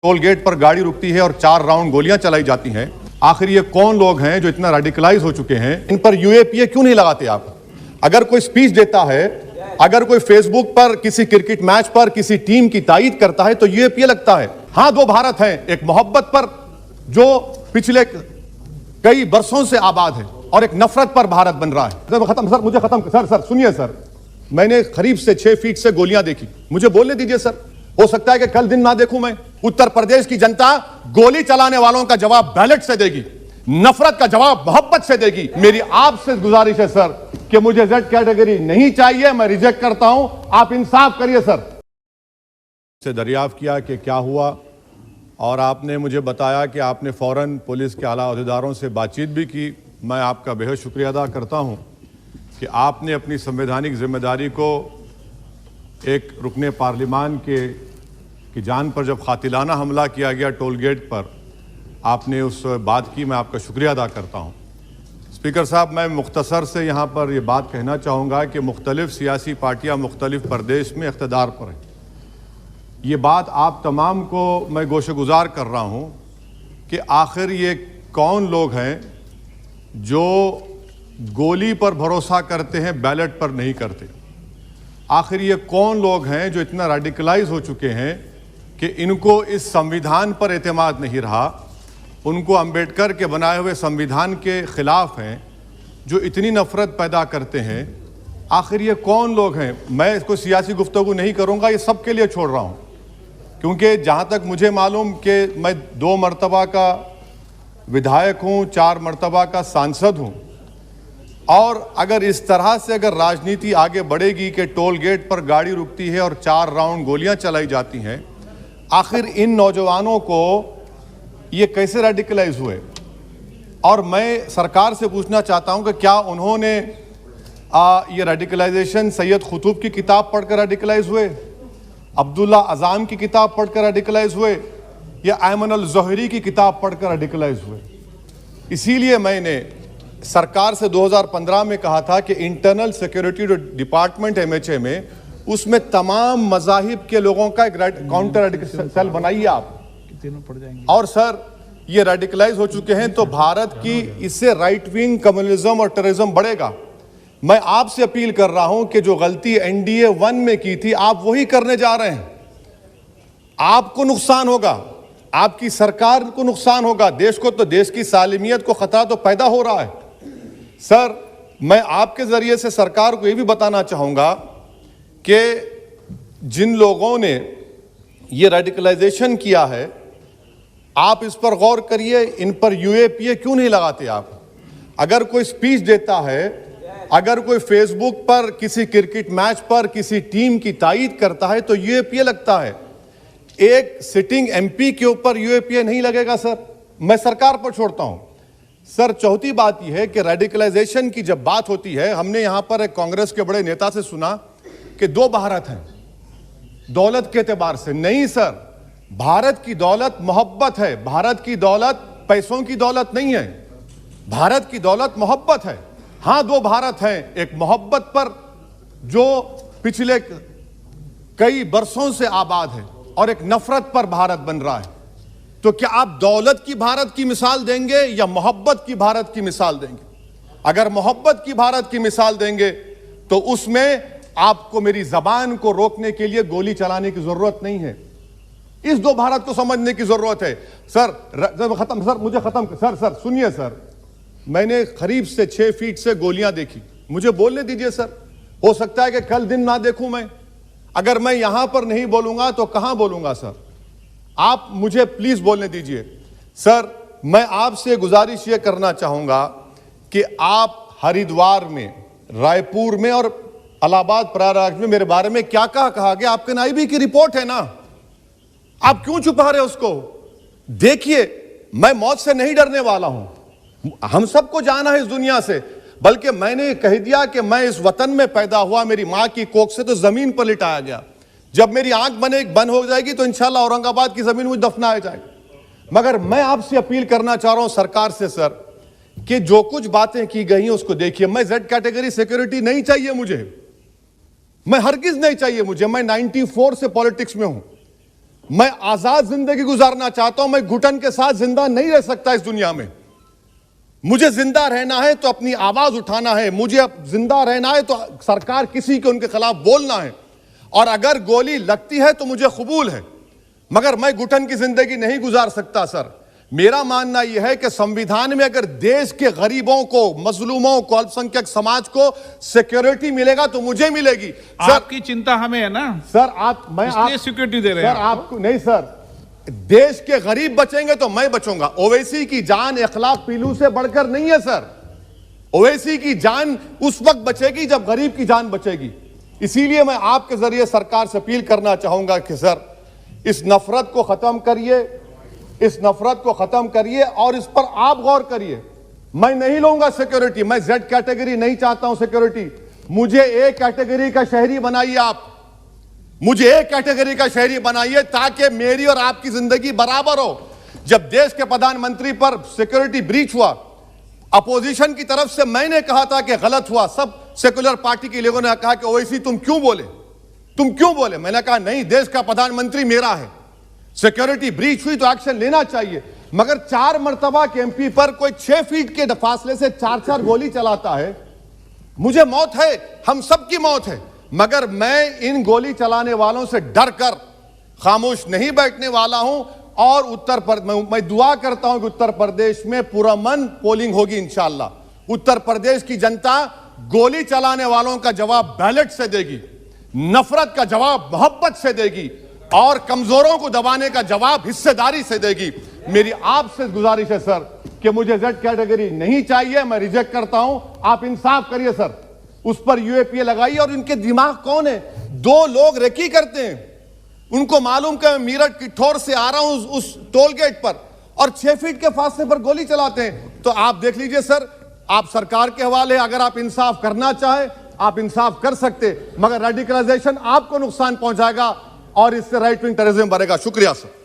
Toll gate पर गाड़ी रुकती है और 4 राउंड गोलियां चलाई जाती हैं। आखिर ये कौन लोग हैं जो इतना रेडिकलाइज हो चुके हैं? इन पर यूएपीए क्यों नहीं लगाते आप? अगर कोई स्पीच देता है, अगर कोई फेसबुक पर किसी क्रिकेट मैच पर किसी टीम की तारीफ करता है तो यूएपीए लगता है। हां, 2 भारत हैं, एक मोहब्बत पर जो पिछले कई वर्षों से आबाद है और एक नफरत पर भारत बन रहा है। खत्म सर, मुझे खत्म सर सुनिए सर, मैंने करीब से 6 फीट से गोलियां देखी, मुझे बोलने दीजिए सर। हो सकता है कि कल दिन ना देखूं मैं। उत्तर प्रदेश की जनता गोली चलाने वालों का जवाब बैलेट से देगी, नफरत का जवाब मोहब्बत से देगी। मेरी आपसे गुजारिश है सर कि मुझे जेड कैटेगरी नहीं चाहिए, मैं रिजेक्ट करता हूं, आप इंसाफ करिए सर। से दरियाफ्त किया कि क्या हुआ और आपने मुझे बताया कि आपने फौरन पुलिस के आला अहदेदारों से बातचीत भी की। मैं आपका बेहद शुक्रिया अदा करता हूं कि आपने अपनी संवैधानिक जिम्मेदारी को एक रुकने पार्लिमान की जान पर जब कातिलाना हमला किया गया टोल गेट पर, आपने उस बात की, मैं आपका शुक्रिया अदा करता हूं। स्पीकर साहब, मैं मुख्तसर से यहाँ पर ये बात कहना चाहूँगा कि मुख्तलिफ सियासी पार्टियाँ मुख्तलिफ प्रदेश में इख्तिदार पर हैं। ये बात आप तमाम को मैं गोशेगुजार कर रहा हूँ कि आखिर ये कौन लोग हैं जो गोली पर भरोसा करते हैं, बैलेट पर नहीं करते? आखिर ये कौन लोग हैं जो इतना रेडिकलाइज हो चुके हैं कि इनको इस संविधान पर एतमाद नहीं रहा, उनको अंबेडकर के बनाए हुए संविधान के खिलाफ हैं, जो इतनी नफरत पैदा करते हैं? आखिर ये कौन लोग हैं? मैं इसको सियासी गुफ्तगू नहीं करूंगा, ये सबके लिए छोड़ रहा हूं, क्योंकि जहां तक मुझे मालूम कि मैं 2 मरतबा का विधायक हूं, 4 मरतबा का सांसद हूं, और अगर इस तरह से अगर राजनीति आगे बढ़ेगी कि टोल गेट पर गाड़ी रुकती है और 4 राउंड गोलियां चलाई जाती हैं, आखिर इन नौजवानों को ये कैसे रेडिकलाइज हुए? और मैं सरकार से पूछना चाहता हूं कि क्या उन्होंने ये रेडिकलाइजेशन सैयद कुतुब की किताब पढ़कर रेडिकलाइज हुए, अब्दुल्ला अज़ाम की किताब पढ़कर रेडिकलाइज हुए, या अयमन अल ज़ोहरी की किताब पढ़कर रेडिकलाइज हुए? इसीलिए मैंने सरकार से 2015 में कहा था कि इंटरनल सिक्योरिटी डिपार्टमेंट MHA में, उसमें तमाम मज़ाहिब के लोगों का एक काउंटर रेडिकल सेल बनाइए आप। और सर, ये रेडिकलाइज हो चुके हैं तो भारत की इससे राइट विंग कम्युनिज्म और टेररिज्म बढ़ेगा। मैं आपसे अपील कर रहा हूं कि जो गलती NDA 1 में की थी, आप वही करने जा रहे हैं। आपको नुकसान होगा, आपकी सरकार को नुकसान होगा, देश को तो, देश की सालिमियत को खतरा तो पैदा हो रहा है। सर, मैं आपके जरिए से सरकार को यह भी बताना चाहूंगा कि जिन लोगों ने ये रेडिकलाइजेशन किया है, आप इस पर गौर करिए, इन पर यूएपीए क्यों नहीं लगाते आप? अगर कोई स्पीच देता है, अगर कोई फेसबुक पर किसी क्रिकेट मैच पर किसी टीम की तारीफ करता है तो यूएपीए लगता है। एक सिटिंग MP के ऊपर यूएपीए नहीं लगेगा सर, मैं सरकार पर छोड़ता हूं। सर, चौथी बात यह है कि रेडिकलाइजेशन की जब बात होती है, हमने यहां पर एक कांग्रेस के बड़े नेता से सुना कि 2 भारत हैं दौलत के एतबार से। नहीं सर, भारत की दौलत मोहब्बत है, भारत की दौलत पैसों की दौलत नहीं है, भारत की दौलत मोहब्बत है। हां, 2 भारत हैं, एक मोहब्बत पर जो पिछले कई वर्षों से आबाद है और एक नफरत पर भारत बन रहा है। तो क्या आप दौलत की भारत की मिसाल देंगे या मोहब्बत की भारत की मिसाल देंगे? अगर मोहब्बत की भारत की मिसाल देंगे तो उसमें आपको मेरी जबान को रोकने के लिए गोली चलाने की जरूरत नहीं है। इस 2 भारत को समझने की जरूरत है। सर, खत्म सर, मुझे खत्म सर सुनिए सर, मैंने करीब से 6 फीट से गोलियां देखी, मुझे बोलने दीजिए सर। हो सकता है कि कल दिन ना देखूं मैं। अगर मैं यहां पर नहीं बोलूंगा तो कहां बोलूंगा सर? आप मुझे प्लीज बोलने दीजिए। सर, मैं आपसे गुजारिश यह करना चाहूंगा कि आप हरिद्वार में, रायपुर में और इलाहाबाद प्रयागराज में मेरे बारे में क्या कहा गया? आपके नाईबी की रिपोर्ट है ना, आप क्यों छुपा रहे उसको? देखिए, मैं मौत से नहीं डरने वाला हूं, हम सबको जाना है इस दुनिया से, बल्कि मैंने कह दिया कि मैं इस वतन में पैदा हुआ, मेरी मां की कोख से तो जमीन पर लिटाया गया। जब मेरी आंख बंद हो जाएगी तो इंशाल्लाह औरंगाबाद की जमीन मुझे दफनाया जाएगा। मगर मैं आपसे अपील करना चाह रहा हूं सरकार से सर, कि जो कुछ बातें की गई हैं उसको देखिए। मैं जेड कैटेगरी सिक्योरिटी नहीं चाहिए मुझे, मैं हरगिज नहीं चाहिए मुझे। मैं 94 से पॉलिटिक्स में हूं, मैं आजाद जिंदगी गुजारना चाहता हूं। मैं घुटन के साथ जिंदा नहीं रह सकता इस दुनिया में। मुझे जिंदा रहना है तो अपनी आवाज उठाना है, मुझे अब जिंदा रहना है तो सरकार किसी के उनके खिलाफ बोलना है, और अगर गोली लगती है तो मुझे कबूल है, मगर मैं घुटन की जिंदगी नहीं गुजार सकता। सर, मेरा मानना यह है कि संविधान में अगर देश के गरीबों को, मजलूमों को, अल्पसंख्यक समाज को सिक्योरिटी मिलेगा तो मुझे मिलेगी। सर, आपकी चिंता हमें है ना सर, इसलिए सिक्योरिटी दे रहे हैं सर, आपको नहीं सर, देश के गरीब बचेंगे तो मैं बचूंगा। ओवैसी की जान इखलाक पीलू से बढ़कर नहीं है सर। ओवैसी की जान उस वक्त बचेगी जब गरीब की जान बचेगी। इसीलिए मैं आपके जरिए सरकार से अपील करना चाहूंगा कि सर, इस नफरत को खत्म करिए, इस नफरत को खत्म करिए और इस पर आप गौर करिए। मैं नहीं लूंगा सिक्योरिटी, मैं जेड कैटेगरी नहीं चाहता हूं सिक्योरिटी। मुझे ए कैटेगरी का शहरी बनाइए आप, मुझे एक कैटेगरी का शहरी बनाइए ताकि मेरी और आपकी जिंदगी बराबर हो। जब देश के प्रधानमंत्री पर सिक्योरिटी ब्रीच हुआ, अपोजिशन की तरफ से मैंने कहा था कि गलत हुआ। सब सेकुलर पार्टी के लोगों ने कहा कि ओवैसी तुम क्यों बोले? मैंने कहा नहीं, देश का प्रधानमंत्री मेरा है, सिक्योरिटी ब्रीच हुई तो एक्शन लेना चाहिए। मगर 4 मर्तबा के एमपी पर कोई 6 फीट के फासले से 4-4 गोली चलाता है। मुझे मौत है, हम सबकी मौत है, मगर मैं इन गोली चलाने वालों से डर कर खामोश नहीं बैठने वाला हूं। और मैं दुआ करता हूं कि उत्तर प्रदेश में पुरअमन पोलिंग होगी इंशाअल्लाह। उत्तर प्रदेश की जनता गोली चलाने वालों का जवाब बैलेट से देगी, नफरत का जवाब मोहब्बत से देगी, और कमजोरों को दबाने का जवाब हिस्सेदारी से देगी। मेरी आपसे गुजारिश है सर कि मुझे जेड कैटेगरी नहीं चाहिए, मैं रिजेक्ट करता हूं। आप इंसाफ करिए सर, उस पर यूएपीए लगाइए। और इनके दिमाग कौन है? 2 लोग रेकी करते हैं, उनको मालूम कि मैं मीरठ की ठोर से आ रहा हूं उस टोल गेट पर, और 6 फीट के फासले पर गोली चलाते हैं। तो आप देख लीजिए सर, आप सरकार के हवाले, अगर आप इंसाफ करना चाहे आप इंसाफ कर सकते, मगर रेडिकलाइजेशन आपको नुकसान पहुंचाएगा और इससे राइट विंग टेररिज्म बढ़ेगा। शुक्रिया सर।